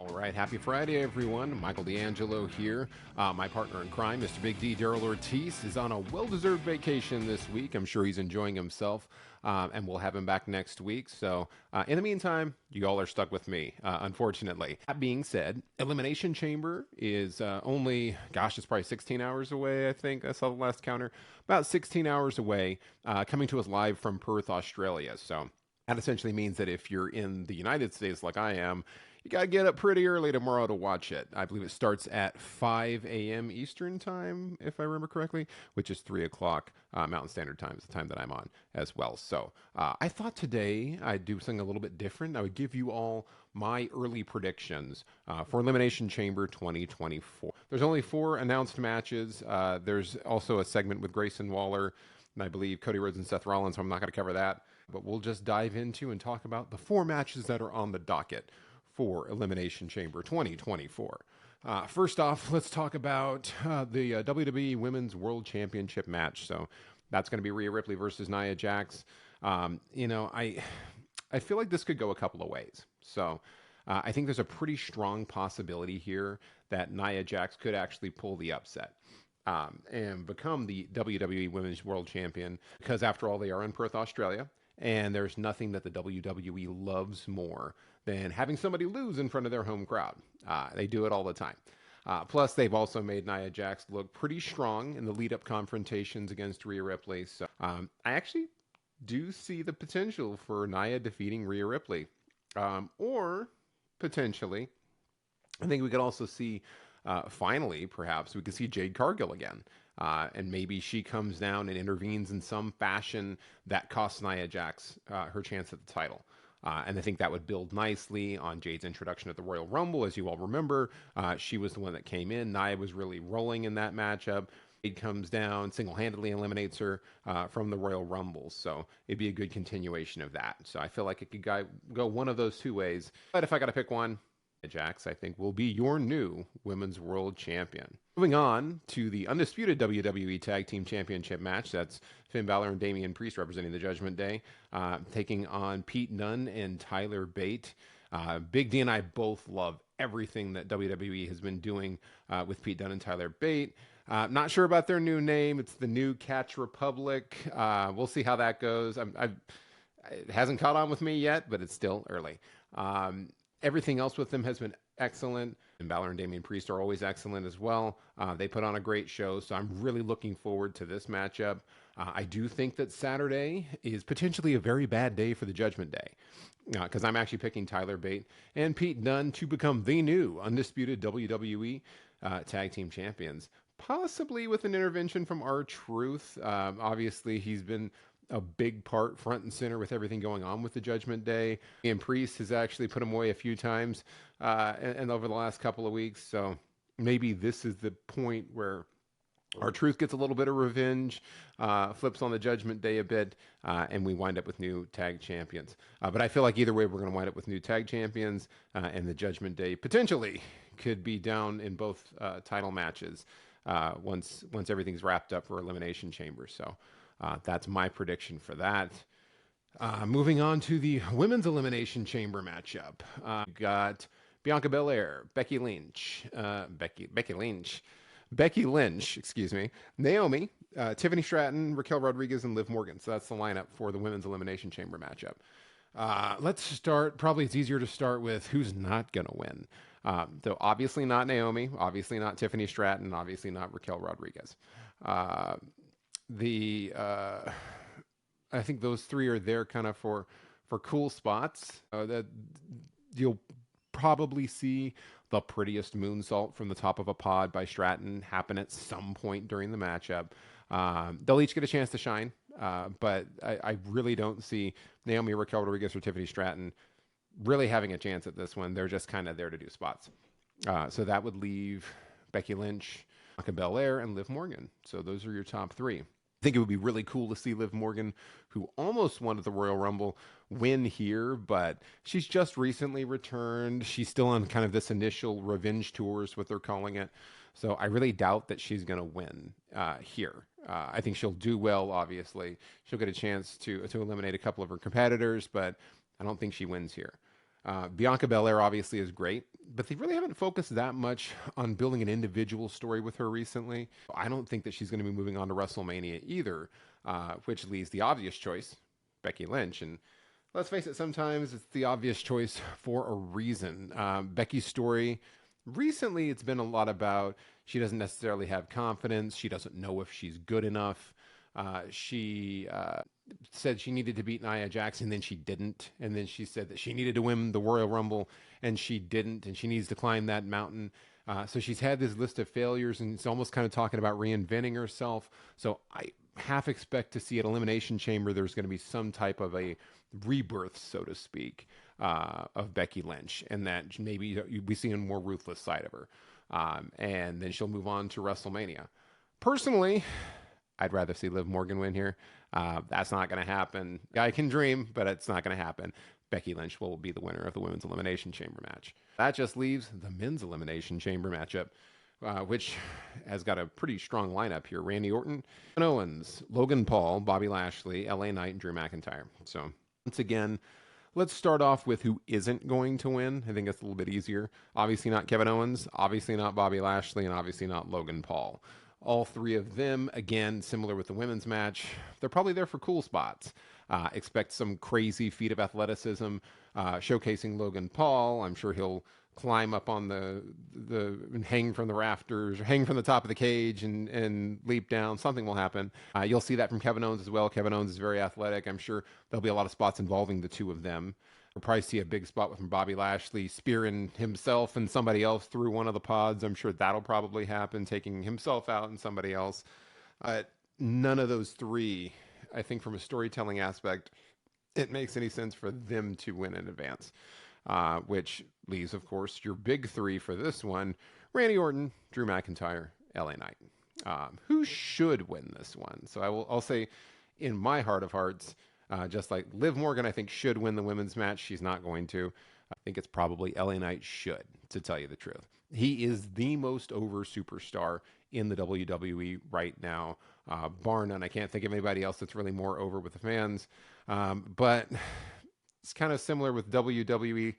All right, happy Friday, everyone. Michael D'Angelo here. My partner in crime, Mr. Big D, Daryl Ortiz, is on a well-deserved vacation this week. I'm sure he's enjoying himself, and we'll have him back next week. So, in the meantime, you all are stuck with me, unfortunately. That being said, Elimination Chamber is only, it's probably 16 hours away, I think. I saw the last counter. About 16 hours away, coming to us live from Perth, Australia. So, that essentially means that if you're in the United States like I am, you got to get up pretty early tomorrow to watch it. I believe it starts at 5 a.m. Eastern Time, if I remember correctly, which is 3 o'clock Mountain Standard Time is the time that I'm on as well. So I thought today I'd do something a little bit different. I would give you all my early predictions for Elimination Chamber 2024. There's only 4 announced matches. There's also a segment with Grayson Waller, and I believe Cody Rhodes and Seth Rollins, so I'm not going to cover that. But we'll just dive into and talk about the 4 matches that are on the docket for Elimination Chamber 2024. First off, let's talk about the WWE Women's World Championship match. So that's going to be Rhea Ripley versus Nia Jax. I feel like this could go a couple of ways. So I think there's a pretty strong possibility here that Nia Jax could actually pull the upset. And become the WWE Women's World Champion, because after all, they are in Perth, Australia, and there's nothing that the WWE loves more than having somebody lose in front of their home crowd. They do it all the time. Plus, they've also made Nia Jax look pretty strong in the lead-up confrontations against Rhea Ripley. So I actually do see the potential for Nia defeating Rhea Ripley. Or potentially, I think we could also see, finally, perhaps, we could see Jade Cargill again. And maybe she comes down and intervenes in some fashion that costs Nia Jax her chance at the title. And I think that would build nicely on Jade's introduction at the Royal Rumble. As you all remember, she was the one that came in. Nia was really rolling in that matchup. Jade comes down, single-handedly eliminates her from the Royal Rumble. So it'd be a good continuation of that. So I feel like it could go one of those 2 ways. But if I got to pick one, Jax, I think, will be your new Women's World Champion. Moving on to the undisputed WWE Tag Team Championship match. That's Finn Balor and Damian Priest representing the Judgment Day, taking on Pete Dunne and Tyler Bate. Big D and I both love everything that WWE has been doing with Pete Dunne and Tyler Bate. Not sure about their new name. It's the New Catch Republic. We'll see how that goes. It hasn't caught on with me yet, but it's still early. Everything else with them has been excellent, and Balor and Damian Priest are always excellent as well. They put on a great show, so I'm really looking forward to this matchup. I do think that Saturday is potentially a very bad day for the Judgment Day, because I'm actually picking Tyler Bate and Pete Dunne to become the new undisputed WWE Tag Team Champions, possibly with an intervention from R-Truth. Obviously, he's been a big part front and center with everything going on with the Judgment Day. And Priest has actually put him away a few times and over the last couple of weeks. So maybe this is the point where R-Truth gets a little bit of revenge, flips on the Judgment Day a bit, and we wind up with new tag champions. But I feel like either way, we're going to wind up with new tag champions, and the Judgment Day potentially could be down in both title matches once everything's wrapped up for Elimination Chamber. So that's my prediction for that. Moving on to the Women's Elimination Chamber matchup. Got Bianca Belair, Becky Lynch, Naomi, Tiffany Stratton, Raquel Rodriguez, and Liv Morgan. So that's the lineup for the Women's Elimination Chamber matchup. Let's start. Probably it's easier to start with who's not going to win. So obviously not Naomi, obviously not Tiffany Stratton, obviously not Raquel Rodriguez. I think those 3 are there kind of for cool spots. That you'll probably see the prettiest moonsault from the top of a pod by Stratton happen at some point during the matchup. They'll each get a chance to shine, but I really don't see Naomi, Raquel Rodriguez, or Tiffany Stratton really having a chance at this one. They're just kind of there to do spots. So that would leave Becky Lynch, Bianca Belair, and Liv Morgan. So those are your top 3. I think it would be really cool to see Liv Morgan, who almost won at the Royal Rumble, win here, but she's just recently returned. She's still on kind of this initial revenge tour, is what they're calling it. So I really doubt that she's going to win here. I think she'll do well, obviously. She'll get a chance to eliminate a couple of her competitors, but I don't think she wins here. Bianca Belair obviously is great, but they really haven't focused that much on building an individual story with her recently. I don't think that she's going to be moving on to WrestleMania either, which leaves the obvious choice, Becky Lynch. And let's face it, sometimes it's the obvious choice for a reason. Becky's story, recently, it's been a lot about she doesn't necessarily have confidence. She doesn't know if she's good enough. She said she needed to beat Nia Jax, and then she didn't. And then she said that she needed to win the Royal Rumble, and she didn't. And she needs to climb that mountain. So she's had this list of failures, and it's almost kind of talking about reinventing herself. So I half expect to see at Elimination Chamber there's going to be some type of a rebirth, so to speak, of Becky Lynch, and that maybe we see a more ruthless side of her. And then she'll move on to WrestleMania. Personally, I'd rather see Liv Morgan win here. That's not going to happen. I can dream, but it's not going to happen. Becky Lynch will be the winner of the Women's Elimination Chamber match. That just leaves the Men's Elimination Chamber matchup, which has got a pretty strong lineup here. Randy Orton, Kevin Owens, Logan Paul, Bobby Lashley, LA Knight, and Drew McIntyre. So once again, let's start off with who isn't going to win. I think it's a little bit easier. Obviously not Kevin Owens, obviously not Bobby Lashley, and obviously not Logan Paul. All three of them, again, similar with the women's match, they're probably there for cool spots. Expect some crazy feat of athleticism, showcasing Logan Paul. I'm sure he'll climb up on the hang from the rafters, or hang from the top of the cage and leap down. Something will happen. You'll see that from Kevin Owens as well. Kevin Owens is very athletic. I'm sure there'll be a lot of spots involving the two of them. We'll probably see a big spot with Bobby Lashley spearing himself and somebody else through one of the pods. I'm sure that'll probably happen, taking himself out and somebody else. None of those three, I think from a storytelling aspect, it makes any sense for them to win in advance. Which leaves, of course, your big three for this one: Randy Orton, Drew McIntyre, LA Knight. Who should win this one? So I'll say, in my heart of hearts, just like Liv Morgan, I think should win the women's match. She's not going to. I think it's probably LA Knight should, to tell you the truth. He is the most over superstar in the WWE right now, bar none. I can't think of anybody else that's really more over with the fans. But it's kind of similar with WWE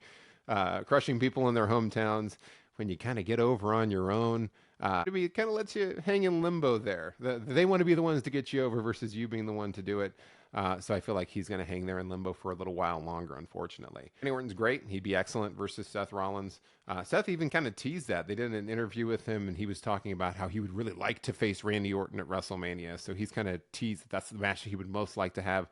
crushing people in their hometowns. When you kind of get over on your own, it kind of lets you hang in limbo there. They want to be the ones to get you over versus you being the one to do it. So I feel like he's going to hang there in limbo for a little while longer, unfortunately. Randy Orton's great. He'd be excellent versus Seth Rollins. Seth even kind of teased that. They did an interview with him, and he was talking about how he would really like to face Randy Orton at WrestleMania. So he's kind of teased that that's the match he would most like to have,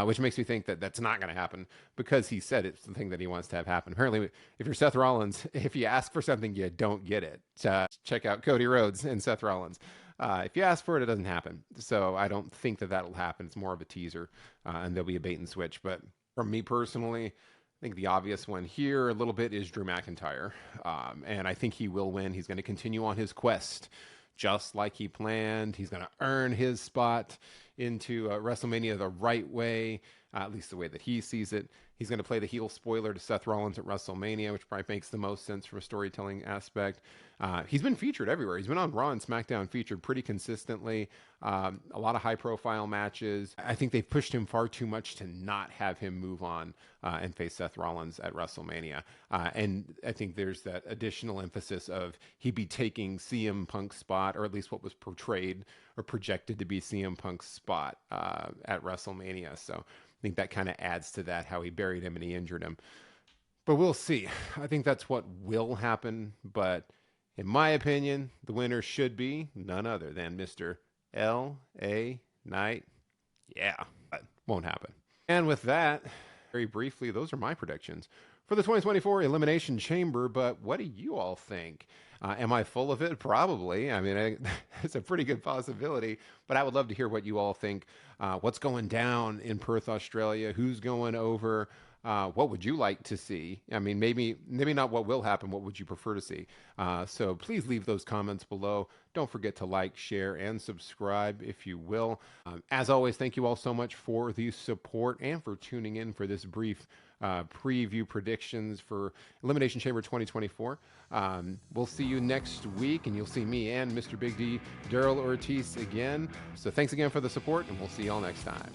which makes me think that that's not going to happen, because he said it's the thing that he wants to have happen. Apparently, if you're Seth Rollins, if you ask for something, you don't get it. Check out Cody Rhodes and Seth Rollins. If you ask for it, it doesn't happen. So I don't think that that'll happen. It's more of a teaser, and there'll be a bait and switch. But for me personally, I think the obvious one here a little bit is Drew McIntyre. And I think he will win. He's going to continue on his quest just like he planned. He's going to earn his spot into WrestleMania the right way, at least the way that he sees it. He's going to play the heel spoiler to Seth Rollins at WrestleMania, which probably makes the most sense from a storytelling aspect. He's been featured everywhere. He's been on Raw and SmackDown featured pretty consistently. A lot of high-profile matches. I think they've pushed him far too much to not have him move on and face Seth Rollins at WrestleMania. And I think there's that additional emphasis of he be taking CM Punk's spot, or at least what was portrayed or projected to be CM Punk's spot at WrestleMania. So I think that kind of adds to that, how he buried him and he injured him. But we'll see. I think that's what will happen. But in my opinion, the winner should be none other than Mr. L.A. Knight. Yeah, but won't happen. And with that, very briefly, those are my predictions for the 2024 Elimination Chamber. But what do you all think? Am I full of it? Probably. I mean, it's a pretty good possibility, but I would love to hear what you all think. What's going down in Perth, Australia? Who's going over? What would you like to see? I mean, maybe not what will happen. What would you prefer to see? So please leave those comments below. Don't forget to like, share, and subscribe if you will. As always, thank you all so much for the support and for tuning in for this brief preview predictions for Elimination Chamber 2024. We'll see you next week, and you'll see me and Mr. Big D, Daryl Ortiz again. So thanks again for the support, and we'll see y'all next time.